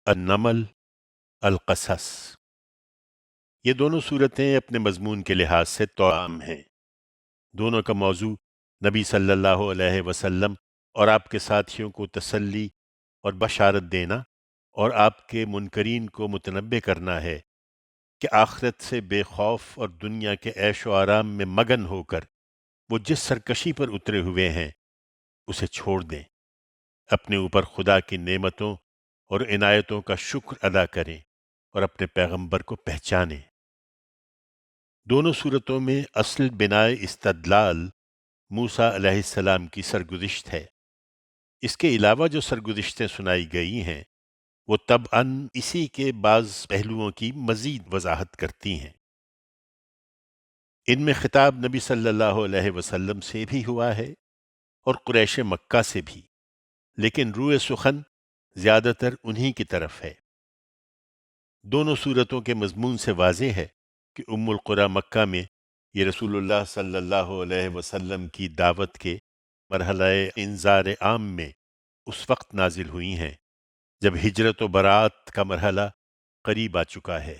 النمل، القصص۔ یہ دونوں صورتیں اپنے مضمون کے لحاظ سے توأم ہیں۔ دونوں کا موضوع نبی صلی اللہ علیہ وسلم اور آپ کے ساتھیوں کو تسلی اور بشارت دینا اور آپ کے منکرین کو متنبہ کرنا ہے کہ آخرت سے بے خوف اور دنیا کے عیش و آرام میں مگن ہو کر وہ جس سرکشی پر اترے ہوئے ہیں اسے چھوڑ دیں، اپنے اوپر خدا کی نعمتوں اور عنایتوں کا شکر ادا کریں اور اپنے پیغمبر کو پہچانیں۔ دونوں صورتوں میں اصل بنائے استدلال موسیٰ علیہ السلام کی سرگزشت ہے۔ اس کے علاوہ جو سرگزشتیں سنائی گئی ہیں وہ طبعاً اسی کے بعض پہلوؤں کی مزید وضاحت کرتی ہیں۔ ان میں خطاب نبی صلی اللہ علیہ وسلم سے بھی ہوا ہے اور قریش مکہ سے بھی، لیکن روئے سخن زیادہ تر انہی کی طرف ہے۔ دونوں صورتوں کے مضمون سے واضح ہے کہ ام القریٰ مکہ میں یہ رسول اللہ صلی اللہ علیہ وسلم کی دعوت کے مرحلہ انذار عام میں اس وقت نازل ہوئی ہیں جب ہجرت و برات کا مرحلہ قریب آ چکا ہے۔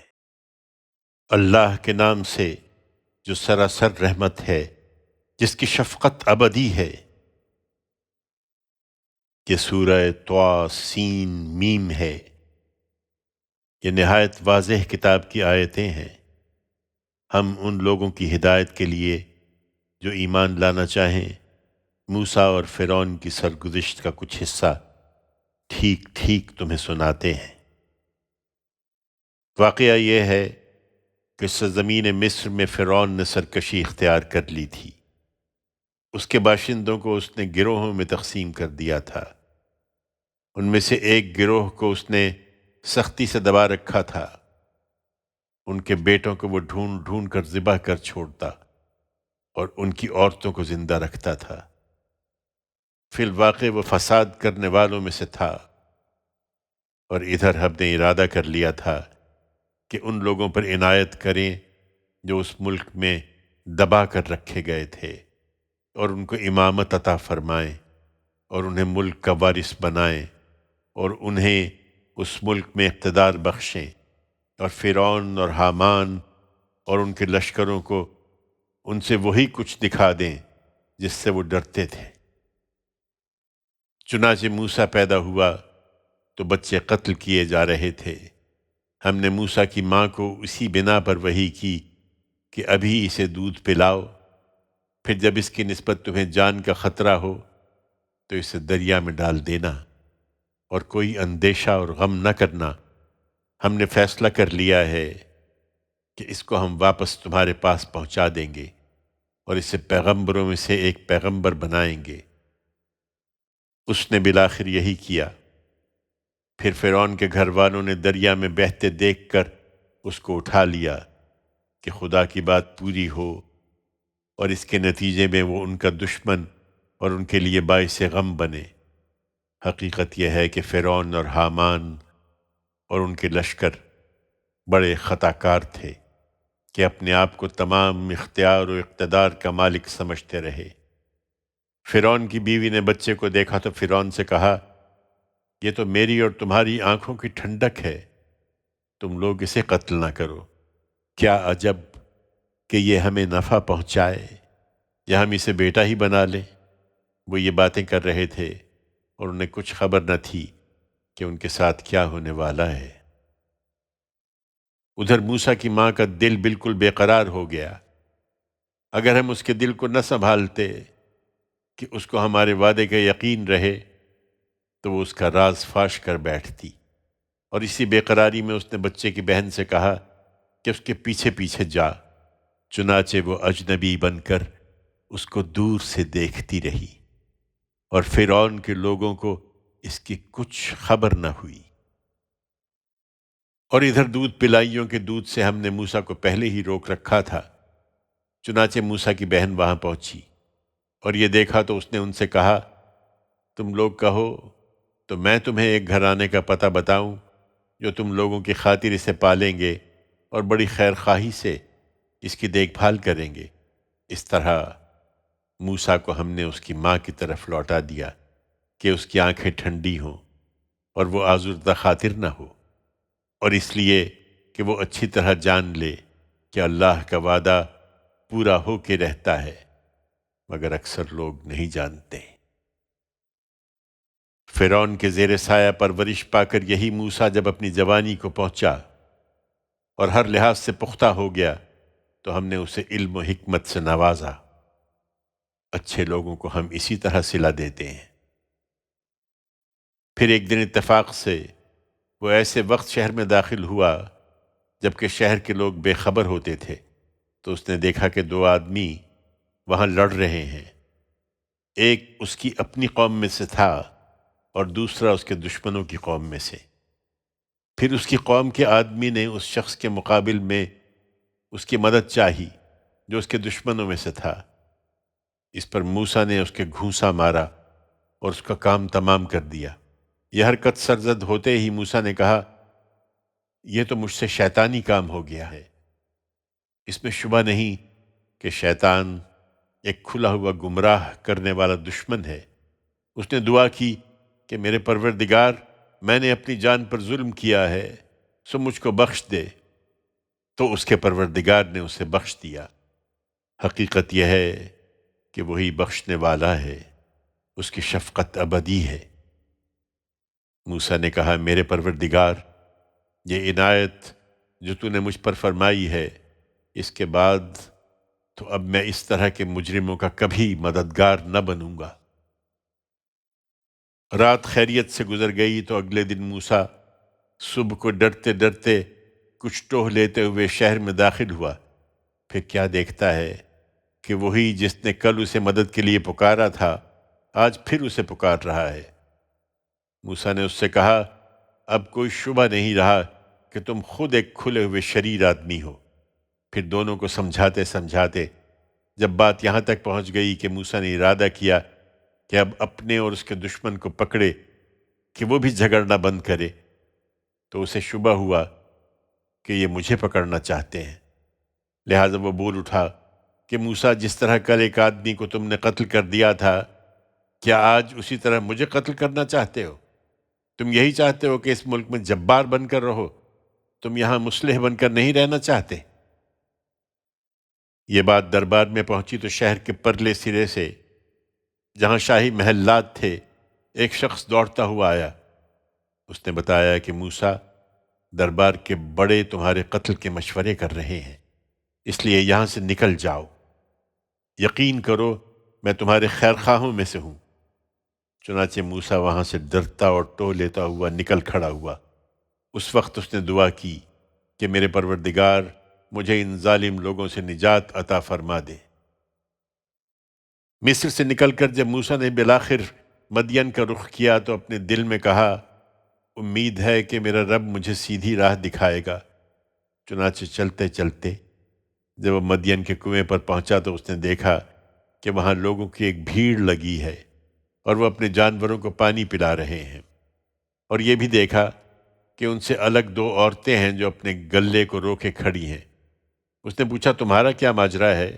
اللہ کے نام سے جو سراسر رحمت ہے، جس کی شفقت ابدی ہے۔ یہ سورہ طٰ سین میم ہے۔ یہ نہایت واضح کتاب کی آیتیں ہیں۔ ہم ان لوگوں کی ہدایت کے لیے جو ایمان لانا چاہیں موسیٰ اور فرعون کی سرگزشت کا کچھ حصہ ٹھیک ٹھیک تمہیں سناتے ہیں۔ واقعہ یہ ہے کہ سرزمین مصر میں فرعون نے سرکشی اختیار کر لی تھی۔ اس کے باشندوں کو اس نے گروہوں میں تقسیم کر دیا تھا۔ ان میں سے ایک گروہ کو اس نے سختی سے دبا رکھا تھا۔ ان کے بیٹوں کو وہ ڈھونڈ ڈھونڈ کر ذبح کر چھوڑتا اور ان کی عورتوں کو زندہ رکھتا تھا۔ فی الواقع وہ فساد کرنے والوں میں سے تھا، اور ادھر ہم نے ارادہ کر لیا تھا کہ ان لوگوں پر عنایت کریں جو اس ملک میں دبا کر رکھے گئے تھے، اور ان کو امامت عطا فرمائیں اور انہیں ملک کا وارث بنائیں اور انہیں اس ملک میں اقتدار بخشیں، اور فرعون اور حامان اور ان کے لشکروں کو ان سے وہی کچھ دکھا دیں جس سے وہ ڈرتے تھے۔ چنانچہ موسیٰ پیدا ہوا تو بچے قتل کیے جا رہے تھے۔ ہم نے موسیٰ کی ماں کو اسی بنا پر وحی کی کہ ابھی اسے دودھ پلاؤ، پھر جب اس کی نسبت تمہیں جان کا خطرہ ہو تو اسے دریا میں ڈال دینا، اور کوئی اندیشہ اور غم نہ کرنا۔ ہم نے فیصلہ کر لیا ہے کہ اس کو ہم واپس تمہارے پاس پہنچا دیں گے اور اسے پیغمبروں میں سے ایک پیغمبر بنائیں گے۔ اس نے بالآخر یہی کیا۔ پھر فرعون کے گھر والوں نے دریا میں بہتے دیکھ کر اس کو اٹھا لیا کہ خدا کی بات پوری ہو، اور اس کے نتیجے میں وہ ان کا دشمن اور ان کے لیے باعث غم بنے۔ حقیقت یہ ہے کہ فرعون اور حامان اور ان کے لشکر بڑے خطا کار تھے کہ اپنے آپ کو تمام اختیار و اقتدار کا مالک سمجھتے رہے۔ فرعون کی بیوی نے بچے کو دیکھا تو فرعون سے کہا، یہ تو میری اور تمہاری آنکھوں کی ٹھنڈک ہے، تم لوگ اسے قتل نہ کرو۔ کیا عجب کہ یہ ہمیں نفع پہنچائے یا ہم اسے بیٹا ہی بنا لیں۔ وہ یہ باتیں کر رہے تھے اور انہیں کچھ خبر نہ تھی کہ ان کے ساتھ کیا ہونے والا ہے۔ ادھر موسیٰ کی ماں کا دل بالکل بے قرار ہو گیا۔ اگر ہم اس کے دل کو نہ سنبھالتے کہ اس کو ہمارے وعدے کا یقین رہے تو وہ اس کا راز فاش کر بیٹھتی، اور اسی بے قراری میں اس نے بچے کی بہن سے کہا کہ اس کے پیچھے پیچھے جا۔ چنانچہ وہ اجنبی بن کر اس کو دور سے دیکھتی رہی، اور فرعون کے لوگوں کو اس کی کچھ خبر نہ ہوئی۔ اور ادھر دودھ پلائیوں کے دودھ سے ہم نے موسیٰ کو پہلے ہی روک رکھا تھا۔ چنانچہ موسیٰ کی بہن وہاں پہنچی اور یہ دیکھا تو اس نے ان سے کہا، تم لوگ کہو تو میں تمہیں ایک گھرانے کا پتہ بتاؤں جو تم لوگوں کی خاطر اسے پالیں گے اور بڑی خیر خواہی سے اس کی دیکھ بھال کریں گے۔ اس طرح موسیٰ کو ہم نے اس کی ماں کی طرف لوٹا دیا کہ اس کی آنکھیں ٹھنڈی ہوں اور وہ آزردہ خاطر نہ ہو۔ اور اس لیے کہ وہ اچھی طرح جان لے کہ اللہ کا وعدہ پورا ہو کے رہتا ہے، مگر اکثر لوگ نہیں جانتے۔ فرعون کے زیر سایہ پرورش پا کر یہی موسیٰ جب اپنی جوانی کو پہنچا اور ہر لحاظ سے پختہ ہو گیا تو ہم نے اسے علم و حکمت سے نوازا۔ اچھے لوگوں کو ہم اسی طرح صلہ دیتے ہیں۔ پھر ایک دن اتفاق سے وہ ایسے وقت شہر میں داخل ہوا جبکہ شہر کے لوگ بے خبر ہوتے تھے، تو اس نے دیکھا کہ دو آدمی وہاں لڑ رہے ہیں، ایک اس کی اپنی قوم میں سے تھا اور دوسرا اس کے دشمنوں کی قوم میں سے۔ پھر اس کی قوم کے آدمی نے اس شخص کے مقابل میں اس کی مدد چاہی جو اس کے دشمنوں میں سے تھا۔ اس پر موسیٰ نے اس کے گھونسا مارا اور اس کا کام تمام کر دیا۔ یہ حرکت سرزد ہوتے ہی موسیٰ نے کہا، یہ تو مجھ سے شیطانی کام ہو گیا ہے۔ اس میں شبہ نہیں کہ شیطان ایک کھلا ہوا گمراہ کرنے والا دشمن ہے۔ اس نے دعا کی کہ میرے پروردگار، میں نے اپنی جان پر ظلم کیا ہے، سو مجھ کو بخش دے۔ تو اس کے پروردگار نے اسے بخش دیا۔ حقیقت یہ ہے کہ وہی بخشنے والا ہے، اس کی شفقت ابدی ہے۔ موسیٰ نے کہا، میرے پروردگار، یہ عنایت جو تو نے مجھ پر فرمائی ہے، اس کے بعد تو اب میں اس طرح کے مجرموں کا کبھی مددگار نہ بنوں گا۔ رات خیریت سے گزر گئی تو اگلے دن موسیٰ صبح کو ڈرتے ڈرتے کچھ ٹوہ لیتے ہوئے شہر میں داخل ہوا۔ پھر کیا دیکھتا ہے کہ وہی جس نے کل اسے مدد کے لیے پکارا تھا آج پھر اسے پکار رہا ہے۔ موسیٰ نے اس سے کہا، اب کوئی شبہ نہیں رہا کہ تم خود ایک کھلے ہوئے شریر آدمی ہو۔ پھر دونوں کو سمجھاتے سمجھاتے جب بات یہاں تک پہنچ گئی کہ موسیٰ نے ارادہ کیا کہ اب اپنے اور اس کے دشمن کو پکڑے کہ وہ بھی جھگڑنا بند کرے، تو اسے شبہ ہوا کہ یہ مجھے پکڑنا چاہتے ہیں۔ لہٰذا وہ بول اٹھا کہ موسیٰ، جس طرح کل ایک آدمی کو تم نے قتل کر دیا تھا، کیا آج اسی طرح مجھے قتل کرنا چاہتے ہو؟ تم یہی چاہتے ہو کہ اس ملک میں جبار بن کر رہو، تم یہاں مصلح بن کر نہیں رہنا چاہتے؟ یہ بات دربار میں پہنچی تو شہر کے پرلے سرے سے جہاں شاہی محلات تھے ایک شخص دوڑتا ہوا آیا۔ اس نے بتایا کہ موسیٰ، دربار کے بڑے تمہارے قتل کے مشورے کر رہے ہیں، اس لیے یہاں سے نکل جاؤ۔ یقین کرو میں تمہارے خیر خواہوں میں سے ہوں۔ چنانچہ موسیٰ وہاں سے ڈرتا اور ٹو لیتا ہوا نکل کھڑا ہوا۔ اس وقت اس نے دعا کی کہ میرے پروردگار، مجھے ان ظالم لوگوں سے نجات عطا فرما دے۔ مصر سے نکل کر جب موسیٰ نے بالآخر مدین کا رخ کیا تو اپنے دل میں کہا، امید ہے کہ میرا رب مجھے سیدھی راہ دکھائے گا۔ چنانچہ چلتے چلتے جب وہ مدین کے کنویں پر پہنچا تو اس نے دیکھا کہ وہاں لوگوں کی ایک بھیڑ لگی ہے اور وہ اپنے جانوروں کو پانی پلا رہے ہیں، اور یہ بھی دیکھا کہ ان سے الگ دو عورتیں ہیں جو اپنے گلے کو روکے کھڑی ہیں۔ اس نے پوچھا، تمہارا کیا ماجرا ہے؟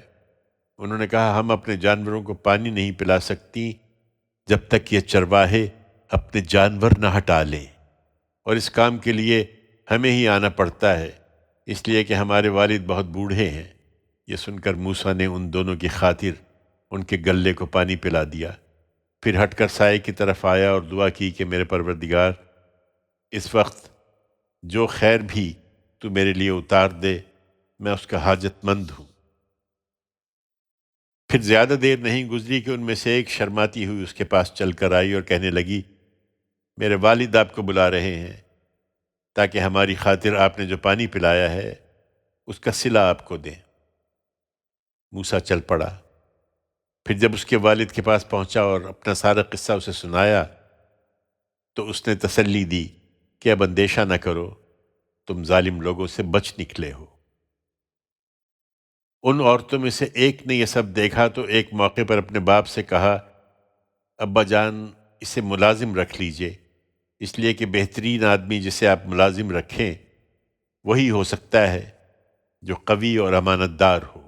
انہوں نے کہا، ہم اپنے جانوروں کو پانی نہیں پلا سکتی جب تک یہ چرواہے اپنے جانور نہ ہٹا لیں، اور اس کام کے لیے ہمیں ہی آنا پڑتا ہے، اس لیے کہ ہمارے والد بہت بوڑھے ہیں۔ یہ سن کر موسیٰ نے ان دونوں کی خاطر ان کے گلے کو پانی پلا دیا، پھر ہٹ کر سائے کی طرف آیا اور دعا کی کہ میرے پروردگار، اس وقت جو خیر بھی تو میرے لیے اتار دے، میں اس کا حاجت مند ہوں۔ پھر زیادہ دیر نہیں گزری کہ ان میں سے ایک شرماتی ہوئی اس کے پاس چل کر آئی اور کہنے لگی، میرے والد آپ کو بلا رہے ہیں تاکہ ہماری خاطر آپ نے جو پانی پلایا ہے اس کا صلہ آپ کو دیں۔ موسیٰ چل پڑا۔ پھر جب اس کے والد کے پاس پہنچا اور اپنا سارا قصہ اسے سنایا تو اس نے تسلی دی کہ اب اندیشہ نہ کرو، تم ظالم لوگوں سے بچ نکلے ہو۔ ان عورتوں میں سے ایک نے یہ سب دیکھا تو ایک موقع پر اپنے باپ سے کہا، ابا جان، اسے ملازم رکھ لیجئے، اس لیے کہ بہترین آدمی جسے آپ ملازم رکھیں وہی ہو سکتا ہے جو قوی اور امانت دار ہو۔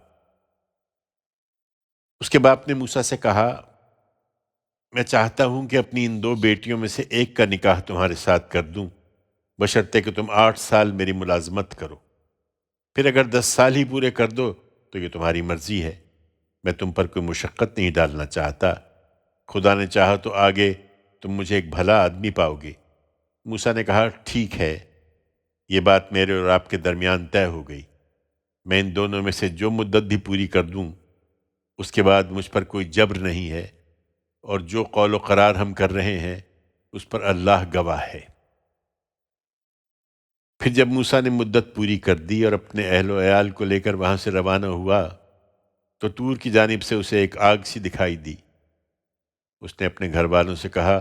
اس کے باپ نے موسیٰ سے کہا، میں چاہتا ہوں کہ اپنی ان دو بیٹیوں میں سے ایک کا نکاح تمہارے ساتھ کر دوں، بشرطے کہ تم 8 سال میری ملازمت کرو، پھر اگر 10 سال ہی پورے کر دو تو یہ تمہاری مرضی ہے، میں تم پر کوئی مشقت نہیں ڈالنا چاہتا، خدا نے چاہا تو آگے تم مجھے ایک بھلا آدمی پاؤ گے۔ موسیٰ نے کہا ٹھیک ہے، یہ بات میرے اور آپ کے درمیان طے ہو گئی، میں ان دونوں میں سے جو مدت بھی پوری کر دوں اس کے بعد مجھ پر کوئی جبر نہیں ہے، اور جو قول و قرار ہم کر رہے ہیں اس پر اللہ گواہ ہے۔ پھر جب موسیٰ نے مدت پوری کر دی اور اپنے اہل و عیال کو لے کر وہاں سے روانہ ہوا تو طور کی جانب سے اسے ایک آگ سی دکھائی دی۔ اس نے اپنے گھر والوں سے کہا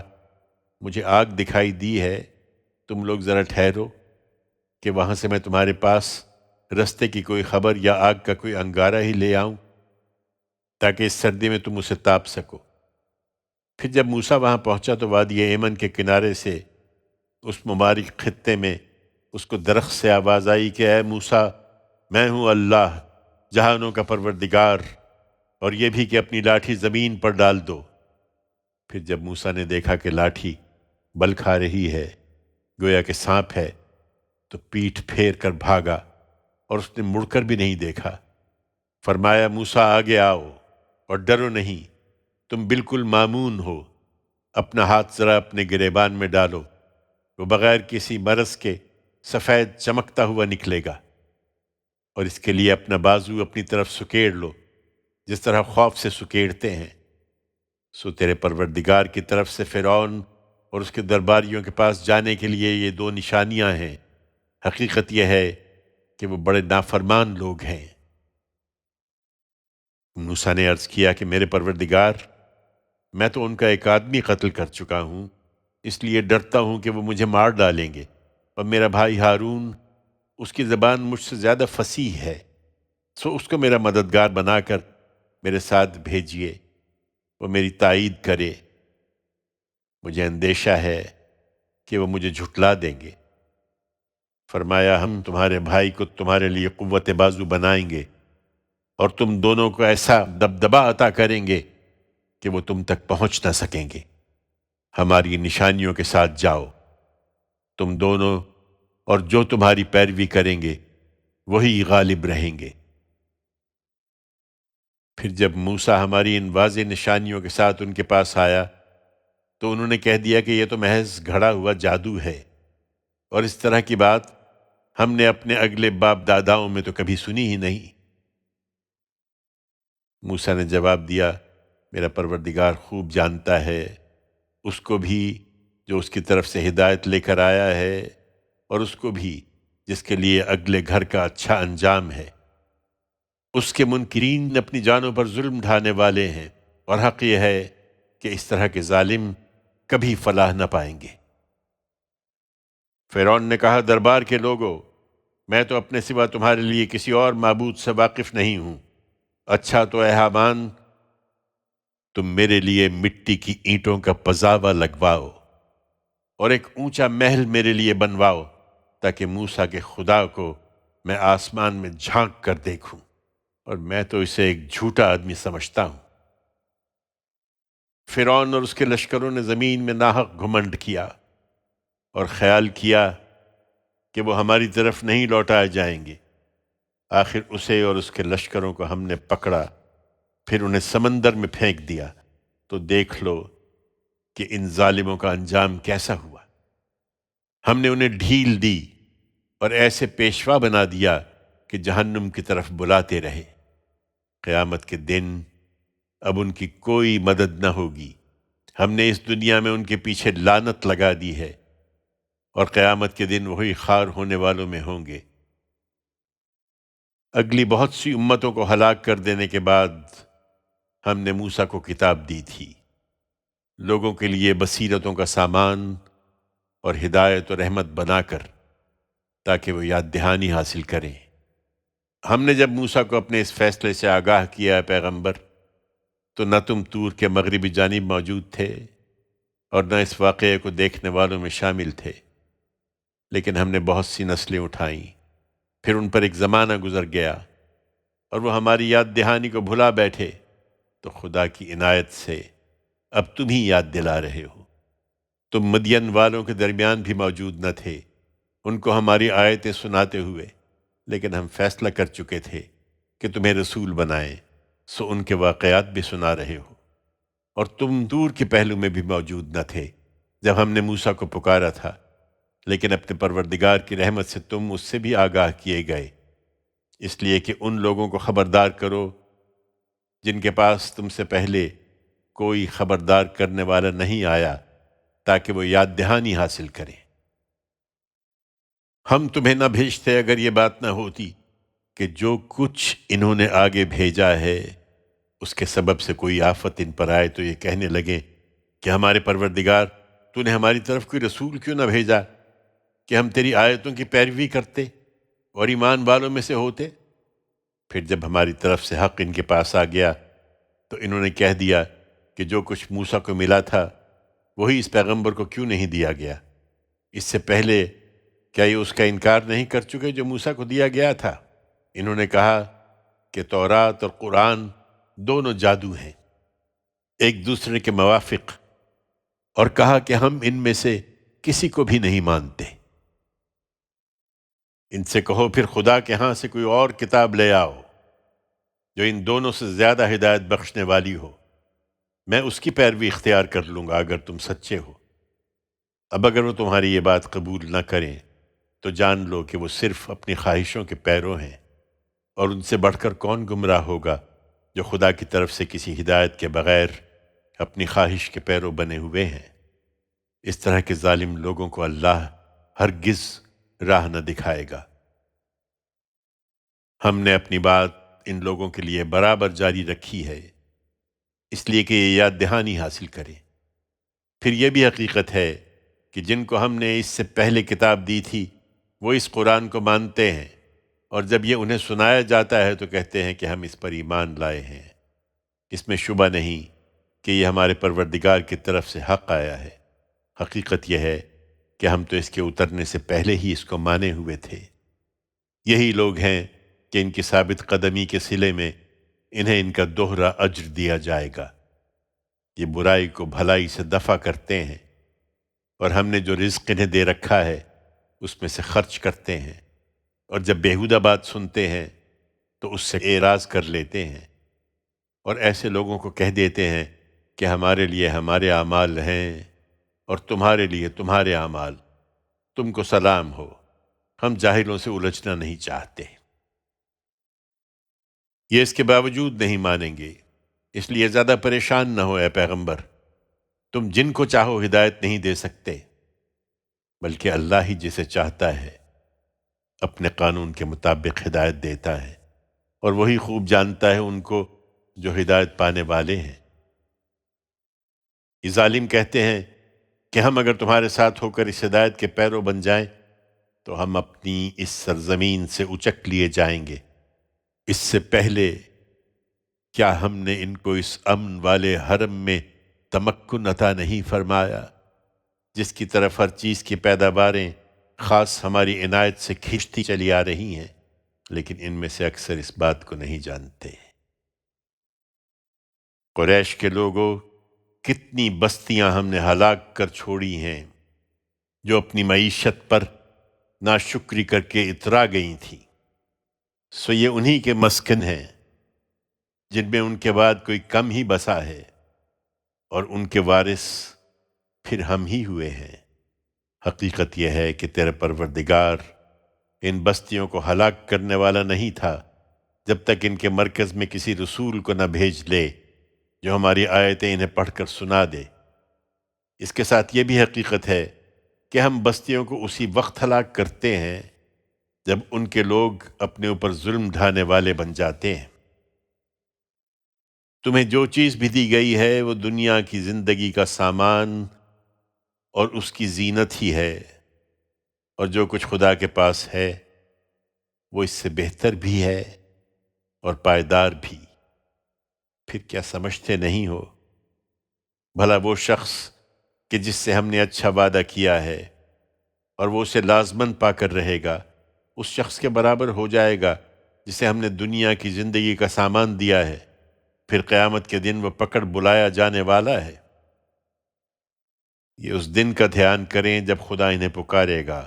مجھے آگ دکھائی دی ہے، تم لوگ ذرا ٹھہرو کہ وہاں سے میں تمہارے پاس رستے کی کوئی خبر یا آگ کا کوئی انگارہ ہی لے آؤں تاکہ اس سردی میں تم اسے تاپ سکو۔ پھر جب موسیٰ وہاں پہنچا تو وادی ایمن کے کنارے سے اس مبارک خطے میں اس کو درخت سے آواز آئی کہ اے موسیٰ، میں ہوں اللہ جہانوں کا پروردگار، اور یہ بھی کہ اپنی لاٹھی زمین پر ڈال دو۔ پھر جب موسیٰ نے دیکھا کہ لاٹھی بل کھا رہی ہے گویا کہ سانپ ہے تو پیٹھ پھیر کر بھاگا اور اس نے مڑ کر بھی نہیں دیکھا۔ فرمایا موسیٰ آگے آؤ اور ڈرو نہیں، تم بالکل مامون ہو، اپنا ہاتھ ذرا اپنے گریبان میں ڈالو، وہ بغیر کسی مرض کے سفید چمکتا ہوا نکلے گا، اور اس کے لیے اپنا بازو اپنی طرف سکیڑ لو جس طرح خوف سے سکیڑتے ہیں۔ سو تیرے پروردگار کی طرف سے فرعون اور اس کے درباریوں کے پاس جانے کے لیے یہ 2 نشانیاں ہیں، حقیقت یہ ہے کہ وہ بڑے نافرمان لوگ ہیں۔ موسیٰ نے عرض کیا کہ میرے پروردگار، میں تو ان کا ایک آدمی قتل کر چکا ہوں، اس لیے ڈرتا ہوں کہ وہ مجھے مار ڈالیں گے، اور میرا بھائی ہارون، اس کی زبان مجھ سے زیادہ فصیح ہے، سو اس کو میرا مددگار بنا کر میرے ساتھ بھیجیے، وہ میری تائید کرے، مجھے اندیشہ ہے کہ وہ مجھے جھٹلا دیں گے۔ فرمایا ہم تمہارے بھائی کو تمہارے لیے قوت بازو بنائیں گے اور تم دونوں کو ایسا دبدبا عطا کریں گے کہ وہ تم تک پہنچ نہ سکیں گے۔ ہماری نشانیوں کے ساتھ جاؤ، تم دونوں اور جو تمہاری پیروی کریں گے وہی غالب رہیں گے۔ پھر جب موسیٰ ہماری ان واضح نشانیوں کے ساتھ ان کے پاس آیا تو انہوں نے کہہ دیا کہ یہ تو محض گھڑا ہوا جادو ہے، اور اس طرح کی بات ہم نے اپنے اگلے باپ داداؤں میں تو کبھی سنی ہی نہیں۔ موسیٰ نے جواب دیا میرا پروردگار خوب جانتا ہے اس کو بھی جو اس کی طرف سے ہدایت لے کر آیا ہے، اور اس کو بھی جس کے لیے اگلے گھر کا اچھا انجام ہے۔ اس کے منکرین اپنی جانوں پر ظلم ڈھانے والے ہیں، اور حق یہ ہے کہ اس طرح کے ظالم کبھی فلاح نہ پائیں گے۔ فرعون نے کہا دربار کے لوگوں، میں تو اپنے سوا تمہارے لیے کسی اور معبود سے واقف نہیں ہوں، اچھا تو اے حامان تم میرے لیے مٹی کی اینٹوں کا پزاوا لگواؤ اور ایک اونچا محل میرے لیے بنواؤ تاکہ موسیٰ کے خدا کو میں آسمان میں جھانک کر دیکھوں، اور میں تو اسے ایک جھوٹا آدمی سمجھتا ہوں۔ فرعون اور اس کے لشکروں نے زمین میں ناحق گھمنڈ کیا اور خیال کیا کہ وہ ہماری طرف نہیں لوٹائے جائیں گے۔ آخر اسے اور اس کے لشکروں کو ہم نے پکڑا، پھر انہیں سمندر میں پھینک دیا، تو دیکھ لو کہ ان ظالموں کا انجام کیسا ہوا۔ ہم نے انہیں ڈھیل دی اور ایسے پیشوا بنا دیا کہ جہنم کی طرف بلاتے رہے۔ قیامت کے دن اب ان کی کوئی مدد نہ ہوگی، ہم نے اس دنیا میں ان کے پیچھے لعنت لگا دی ہے، اور قیامت کے دن وہی خوار ہونے والوں میں ہوں گے۔ اگلی بہت سی امتوں کو ہلاک کر دینے کے بعد ہم نے موسیٰ کو کتاب دی تھی، لوگوں کے لیے بصیرتوں کا سامان اور ہدایت و رحمت بنا کر، تاکہ وہ یاد دہانی حاصل کریں۔ ہم نے جب موسیٰ کو اپنے اس فیصلے سے آگاہ کیا ہے پیغمبر، تو نہ تم طور کے مغربی جانب موجود تھے اور نہ اس واقعے کو دیکھنے والوں میں شامل تھے، لیکن ہم نے بہت سی نسلیں اٹھائیں، پھر ان پر ایک زمانہ گزر گیا اور وہ ہماری یاد دہانی کو بھلا بیٹھے، تو خدا کی عنایت سے اب تم ہی یاد دلا رہے ہو۔ تم مدین والوں کے درمیان بھی موجود نہ تھے، ان کو ہماری آیتیں سناتے ہوئے، لیکن ہم فیصلہ کر چکے تھے کہ تمہیں رسول بنائیں، سو ان کے واقعات بھی سنا رہے ہو، اور تم دور کے پہلو میں بھی موجود نہ تھے جب ہم نے موسیٰ کو پکارا تھا، لیکن اپنے پروردگار کی رحمت سے تم اس سے بھی آگاہ کیے گئے، اس لیے کہ ان لوگوں کو خبردار کرو جن کے پاس تم سے پہلے کوئی خبردار کرنے والا نہیں آیا، تاکہ وہ یاد دہانی حاصل کریں۔ ہم تمہیں نہ بھیجتے اگر یہ بات نہ ہوتی کہ جو کچھ انہوں نے آگے بھیجا ہے اس کے سبب سے کوئی آفت ان پر آئے تو یہ کہنے لگیں کہ ہمارے پروردگار، تو نے ہماری طرف کوئی رسول کیوں نہ بھیجا کہ ہم تیری آیتوں کی پیروی کرتے اور ایمان والوں میں سے ہوتے۔ پھر جب ہماری طرف سے حق ان کے پاس آ گیا تو انہوں نے کہہ دیا کہ جو کچھ موسیٰ کو ملا تھا وہی اس پیغمبر کو کیوں نہیں دیا گیا؟ اس سے پہلے کیا یہ اس کا انکار نہیں کر چکے جو موسیٰ کو دیا گیا تھا؟ انہوں نے کہا کہ تورات اور قرآن دونوں جادو ہیں، ایک دوسرے کے موافق، اور کہا کہ ہم ان میں سے کسی کو بھی نہیں مانتے۔ ان سے کہو پھر خدا کے ہاں سے کوئی اور کتاب لے آؤ جو ان دونوں سے زیادہ ہدایت بخشنے والی ہو، میں اس کی پیروی اختیار کر لوں گا اگر تم سچے ہو۔ اب اگر وہ تمہاری یہ بات قبول نہ کریں تو جان لو کہ وہ صرف اپنی خواہشوں کے پیرو ہیں، اور ان سے بڑھ کر کون گمراہ ہوگا جو خدا کی طرف سے کسی ہدایت کے بغیر اپنی خواہش کے پیرو بنے ہوئے ہیں۔ اس طرح کے ظالم لوگوں کو اللہ ہرگز راہ نہ دکھائے گا۔ ہم نے اپنی بات ان لوگوں کے لیے برابر جاری رکھی ہے، اس لیے کہ یہ یاد دہانی حاصل کریں۔ پھر یہ بھی حقیقت ہے کہ جن کو ہم نے اس سے پہلے کتاب دی تھی وہ اس قرآن کو مانتے ہیں، اور جب یہ انہیں سنایا جاتا ہے تو کہتے ہیں کہ ہم اس پر ایمان لائے ہیں۔ اس میں شبہ نہیں کہ یہ ہمارے پروردگار کی طرف سے حق آیا ہے۔ حقیقت یہ ہے کہ ہم تو اس کے اترنے سے پہلے ہی اس کو مانے ہوئے تھے۔ یہی لوگ ہیں کہ ان کی ثابت قدمی کے صلے میں انہیں ان کا دوہرا اجر دیا جائے گا۔ یہ برائی کو بھلائی سے دفع کرتے ہیں، اور ہم نے جو رزق انہیں دے رکھا ہے اس میں سے خرچ کرتے ہیں، اور جب بیہودہ بات سنتے ہیں تو اس سے اعراض کر لیتے ہیں، اور ایسے لوگوں کو کہہ دیتے ہیں کہ ہمارے لیے ہمارے اعمال ہیں اور تمہارے لیے تمہارے اعمال، تم کو سلام ہو، ہم جاہلوں سے الجھنا نہیں چاہتے۔ یہ اس کے باوجود نہیں مانیں گے، اس لیے زیادہ پریشان نہ ہو اے پیغمبر، تم جن کو چاہو ہدایت نہیں دے سکتے، بلکہ اللہ ہی جسے چاہتا ہے اپنے قانون کے مطابق ہدایت دیتا ہے، اور وہی خوب جانتا ہے ان کو جو ہدایت پانے والے ہیں۔ یہ ظالم کہتے ہیں کہ ہم اگر تمہارے ساتھ ہو کر اس ہدایت کے پیرو بن جائیں تو ہم اپنی اس سرزمین سے اچک لیے جائیں گے۔ اس سے پہلے کیا ہم نے ان کو اس امن والے حرم میں تمکن عطا نہیں فرمایا جس کی طرف ہر چیز کی پیداواریں خاص ہماری عنایت سے کھنچتی چلی آ رہی ہیں، لیکن ان میں سے اکثر اس بات کو نہیں جانتے۔ قریش کے لوگوں، کتنی بستیاں ہم نے ہلاک کر چھوڑی ہیں جو اپنی معیشت پر ناشکری کر کے اترا گئی تھیں، سو یہ انہی کے مسکن ہیں جن میں ان کے بعد کوئی کم ہی بسا ہے، اور ان کے وارث پھر ہم ہی ہوئے ہیں۔ حقیقت یہ ہے کہ تیرے پروردگار ان بستیوں کو ہلاک کرنے والا نہیں تھا جب تک ان کے مرکز میں کسی رسول کو نہ بھیج لے جو ہماری آیتیں انہیں پڑھ کر سنا دے۔ اس کے ساتھ یہ بھی حقیقت ہے کہ ہم بستیوں کو اسی وقت ہلاک کرتے ہیں جب ان کے لوگ اپنے اوپر ظلم ڈھانے والے بن جاتے ہیں۔ تمہیں جو چیز بھی دی گئی ہے وہ دنیا کی زندگی کا سامان اور اس کی زینت ہی ہے، اور جو کچھ خدا کے پاس ہے وہ اس سے بہتر بھی ہے اور پائیدار بھی۔ پھر کیا سمجھتے نہیں ہو؟ بھلا وہ شخص کہ جس سے ہم نے اچھا وعدہ کیا ہے اور وہ اسے لازماً پا کر رہے گا، اس شخص کے برابر ہو جائے گا جسے ہم نے دنیا کی زندگی کا سامان دیا ہے، پھر قیامت کے دن وہ پکڑ بلایا جانے والا ہے۔ یہ اس دن کا دھیان کریں جب خدا انہیں پکارے گا،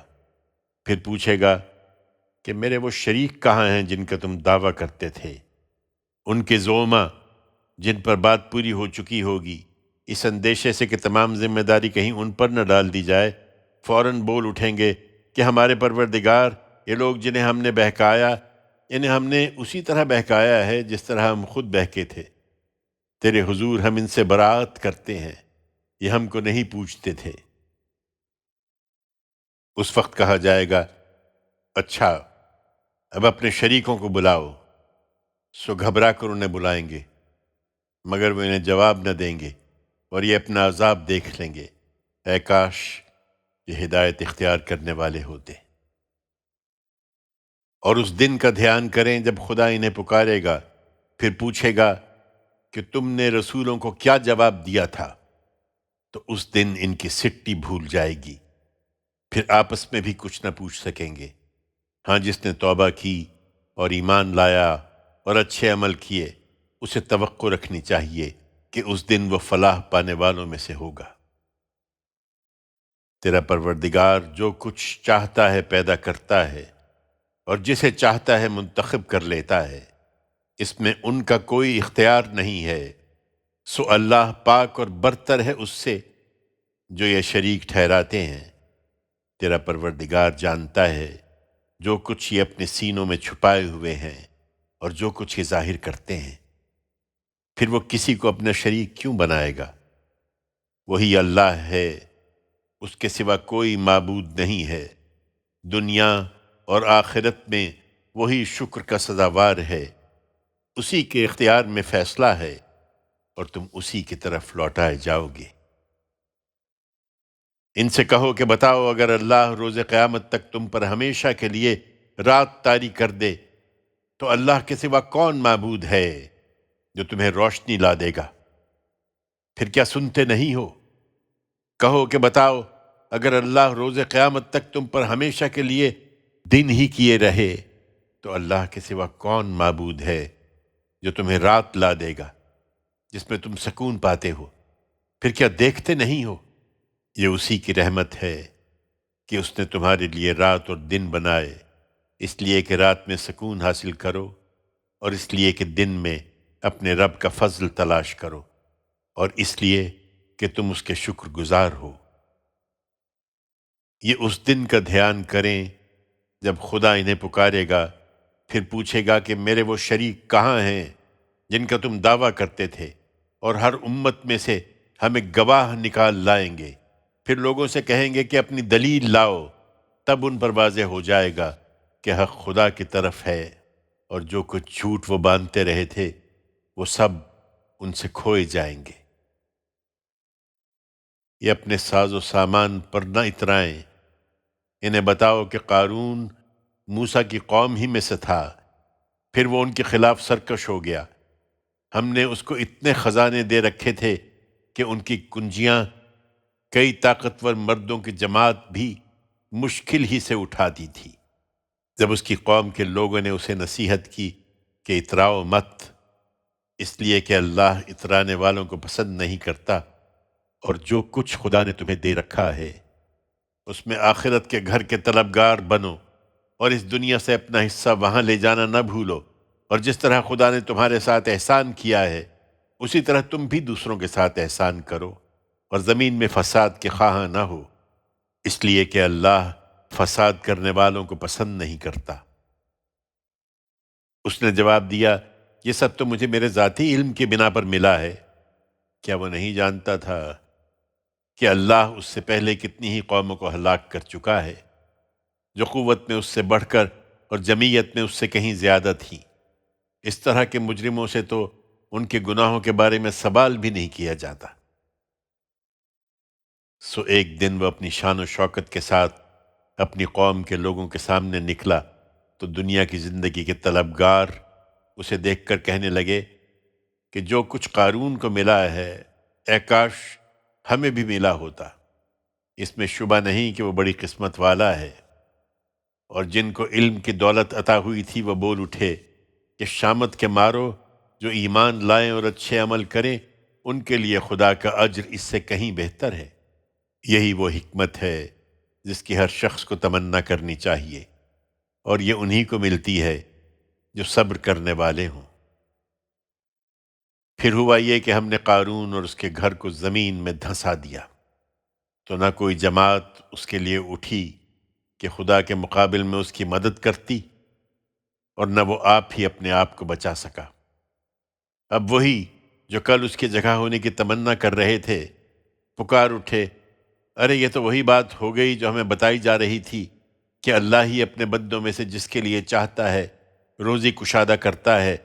پھر پوچھے گا کہ میرے وہ شریک کہاں ہیں جن کا تم دعویٰ کرتے تھے؟ ان کے زعما جن پر بات پوری ہو چکی ہوگی، اس اندیشے سے کہ تمام ذمہ داری کہیں ان پر نہ ڈال دی جائے، فوراً بول اٹھیں گے کہ ہمارے پروردگار، یہ لوگ جنہیں ہم نے بہکایا، انہیں ہم نے اسی طرح بہکایا ہے جس طرح ہم خود بہکے تھے۔ تیرے حضور ہم ان سے برات کرتے ہیں، یہ ہم کو نہیں پوچھتے تھے۔ اس وقت کہا جائے گا، اچھا اب اپنے شریکوں کو بلاؤ۔ سو گھبرا کر انہیں بلائیں گے، مگر وہ انہیں جواب نہ دیں گے اور یہ اپنا عذاب دیکھ لیں گے۔ اے کاش یہ ہدایت اختیار کرنے والے ہوتے۔ اور اس دن کا دھیان کریں جب خدا انہیں پکارے گا، پھر پوچھے گا کہ تم نے رسولوں کو کیا جواب دیا تھا، تو اس دن ان کی سٹی بھول جائے گی، پھر آپس میں بھی کچھ نہ پوچھ سکیں گے۔ ہاں، جس نے توبہ کی اور ایمان لایا اور اچھے عمل کیے، اسے توقع رکھنی چاہیے کہ اس دن وہ فلاح پانے والوں میں سے ہوگا۔ تیرا پروردگار جو کچھ چاہتا ہے پیدا کرتا ہے، اور جسے چاہتا ہے منتخب کر لیتا ہے، اس میں ان کا کوئی اختیار نہیں ہے۔ سو اللہ پاک اور برتر ہے اس سے جو یہ شریک ٹھہراتے ہیں۔ تیرا پروردگار جانتا ہے جو کچھ یہ اپنے سینوں میں چھپائے ہوئے ہیں اور جو کچھ یہ ظاہر کرتے ہیں۔ پھر وہ کسی کو اپنا شریک کیوں بنائے گا؟ وہی اللہ ہے، اس کے سوا کوئی معبود نہیں ہے۔ دنیا اور آخرت میں وہی شکر کا سزاوار ہے، اسی کے اختیار میں فیصلہ ہے اور تم اسی کی طرف لوٹائے جاؤ گے۔ ان سے کہو کہ بتاؤ، اگر اللہ روز قیامت تک تم پر ہمیشہ کے لیے رات طاری کر دے تو اللہ کے سوا کون معبود ہے جو تمہیں روشنی لا دے گا؟ پھر کیا سنتے نہیں ہو؟ کہو کہ بتاؤ، اگر اللہ روز قیامت تک تم پر ہمیشہ کے لیے دن ہی کیے رہے تو اللہ کے سوا کون معبود ہے جو تمہیں رات لا دے گا جس میں تم سکون پاتے ہو؟ پھر کیا دیکھتے نہیں ہو؟ یہ اسی کی رحمت ہے کہ اس نے تمہارے لیے رات اور دن بنائے، اس لیے کہ رات میں سکون حاصل کرو اور اس لیے کہ دن میں اپنے رب کا فضل تلاش کرو، اور اس لیے کہ تم اس کے شکر گزار ہو۔ یہ اس دن کا دھیان کریں جب خدا انہیں پکارے گا، پھر پوچھے گا کہ میرے وہ شریک کہاں ہیں جن کا تم دعویٰ کرتے تھے، اور ہر امت میں سے ہم ایک گواہ نکال لائیں گے۔ پھر لوگوں سے کہیں گے کہ اپنی دلیل لاؤ، تب ان پر واضح ہو جائے گا کہ حق خدا کی طرف ہے، اور جو کچھ جھوٹ وہ باندھتے رہے تھے وہ سب ان سے کھوئے جائیں گے۔ یہ اپنے ساز و سامان پر نہ اترائیں، انہیں بتاؤ کہ قارون موسیٰ کی قوم ہی میں سے تھا، پھر وہ ان کے خلاف سرکش ہو گیا۔ ہم نے اس کو اتنے خزانے دے رکھے تھے کہ ان کی کنجیاں کئی طاقتور مردوں کی جماعت بھی مشکل ہی سے اٹھا دی تھی۔ جب اس کی قوم کے لوگوں نے اسے نصیحت کی کہ اتراؤ مت، اس لیے کہ اللہ اترانے والوں کو پسند نہیں کرتا، اور جو کچھ خدا نے تمہیں دے رکھا ہے اس میں آخرت کے گھر کے طلبگار بنو، اور اس دنیا سے اپنا حصہ وہاں لے جانا نہ بھولو، اور جس طرح خدا نے تمہارے ساتھ احسان کیا ہے اسی طرح تم بھی دوسروں کے ساتھ احسان کرو، اور زمین میں فساد کے خواہاں نہ ہو، اس لیے کہ اللہ فساد کرنے والوں کو پسند نہیں کرتا۔ اس نے جواب دیا، یہ سب تو مجھے میرے ذاتی علم کی بنا پر ملا ہے۔ کیا وہ نہیں جانتا تھا کہ اللہ اس سے پہلے کتنی ہی قوموں کو ہلاک کر چکا ہے جو قوت میں اس سے بڑھ کر اور جمعیت میں اس سے کہیں زیادہ تھیں؟ اس طرح کے مجرموں سے تو ان کے گناہوں کے بارے میں سوال بھی نہیں کیا جاتا۔ سو ایک دن وہ اپنی شان و شوکت کے ساتھ اپنی قوم کے لوگوں کے سامنے نکلا تو دنیا کی زندگی کے طلبگار اسے دیکھ کر کہنے لگے کہ جو کچھ قارون کو ملا ہے، اے کاش ہمیں بھی ملا ہوتا۔ اس میں شبہ نہیں کہ وہ بڑی قسمت والا ہے۔ اور جن کو علم کی دولت عطا ہوئی تھی وہ بول اٹھے کہ شامت کے مارو، جو ایمان لائیں اور اچھے عمل کریں ان کے لیے خدا کا اجر اس سے کہیں بہتر ہے۔ یہی وہ حکمت ہے جس کی ہر شخص کو تمنا کرنی چاہیے، اور یہ انہی کو ملتی ہے جو صبر کرنے والے ہوں۔ پھر ہوا یہ کہ ہم نے قارون اور اس کے گھر کو زمین میں دھنسا دیا، تو نہ کوئی جماعت اس کے لیے اٹھی کہ خدا کے مقابل میں اس کی مدد کرتی، اور نہ وہ آپ ہی اپنے آپ کو بچا سکا۔ اب وہی جو کل اس کی جگہ ہونے کی تمنا کر رہے تھے پکار اٹھے، ارے یہ تو وہی بات ہو گئی جو ہمیں بتائی جا رہی تھی کہ اللہ ہی اپنے بندوں میں سے جس کے لیے چاہتا ہے روزی کشادہ کرتا ہے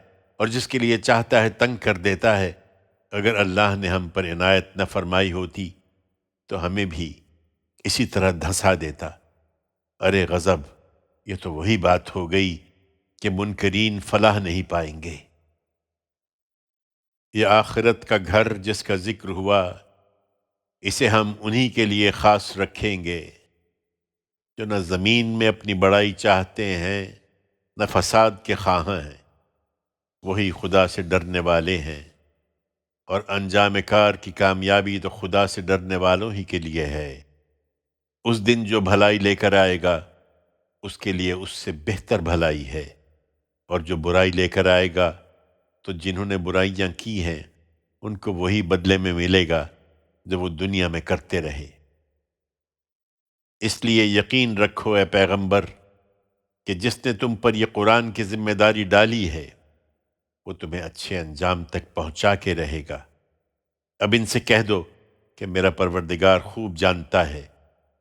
اور جس کے لیے چاہتا ہے تنگ کر دیتا ہے۔ اگر اللہ نے ہم پر عنایت نہ فرمائی ہوتی تو ہمیں بھی اسی طرح دھنسا دیتا۔ ارے غضب، یہ تو وہی بات ہو گئی کہ منکرین فلاح نہیں پائیں گے۔ یہ آخرت کا گھر جس کا ذکر ہوا، اسے ہم انہی کے لیے خاص رکھیں گے جو نہ زمین میں اپنی بڑائی چاہتے ہیں نہ فساد کے خواہاں ہیں، وہی خدا سے ڈرنے والے ہیں، اور انجام کار کی کامیابی تو خدا سے ڈرنے والوں ہی کے لیے ہے۔ اس دن جو بھلائی لے کر آئے گا اس کے لیے اس سے بہتر بھلائی ہے، اور جو برائی لے کر آئے گا تو جنہوں نے برائیاں کی ہیں ان کو وہی بدلے میں ملے گا جو وہ دنیا میں کرتے رہے۔ اس لیے یقین رکھو اے پیغمبر کہ جس نے تم پر یہ قرآن کی ذمہ داری ڈالی ہے وہ تمہیں اچھے انجام تک پہنچا کے رہے گا۔ اب ان سے کہہ دو کہ میرا پروردگار خوب جانتا ہے،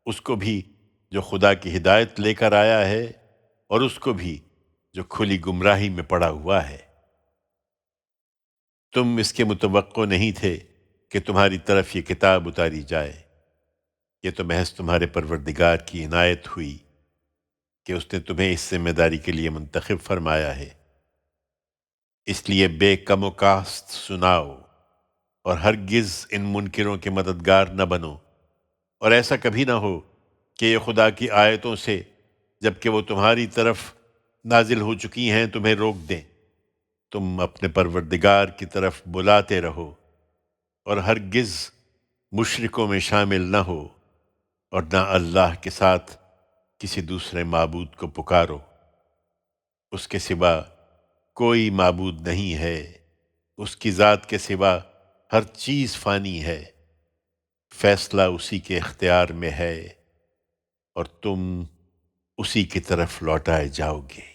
اس کو بھی جو خدا کی ہدایت لے کر آیا ہے اور اس کو بھی جو کھلی گمراہی میں پڑا ہوا ہے۔ تم اس کے متوقع نہیں تھے کہ تمہاری طرف یہ کتاب اتاری جائے، یہ تو محض تمہارے پروردگار کی عنایت ہوئی کہ اس نے تمہیں اس ذمہ داری کے لیے منتخب فرمایا ہے۔ اس لیے بے کم و کاست سناؤ، اور ہرگز ان منکروں کے مددگار نہ بنو، اور ایسا کبھی نہ ہو کہ یہ خدا کی آیتوں سے جبکہ وہ تمہاری طرف نازل ہو چکی ہیں تمہیں روک دیں۔ تم اپنے پروردگار کی طرف بلاتے رہو، اور ہرگز مشرکوں میں شامل نہ ہو، اور نہ اللہ کے ساتھ کسی دوسرے معبود کو پکارو۔ اس کے سوا کوئی معبود نہیں ہے، اس کی ذات کے سوا ہر چیز فانی ہے، فیصلہ اسی کے اختیار میں ہے، اور تم اسی کی طرف لوٹائے جاؤ گے۔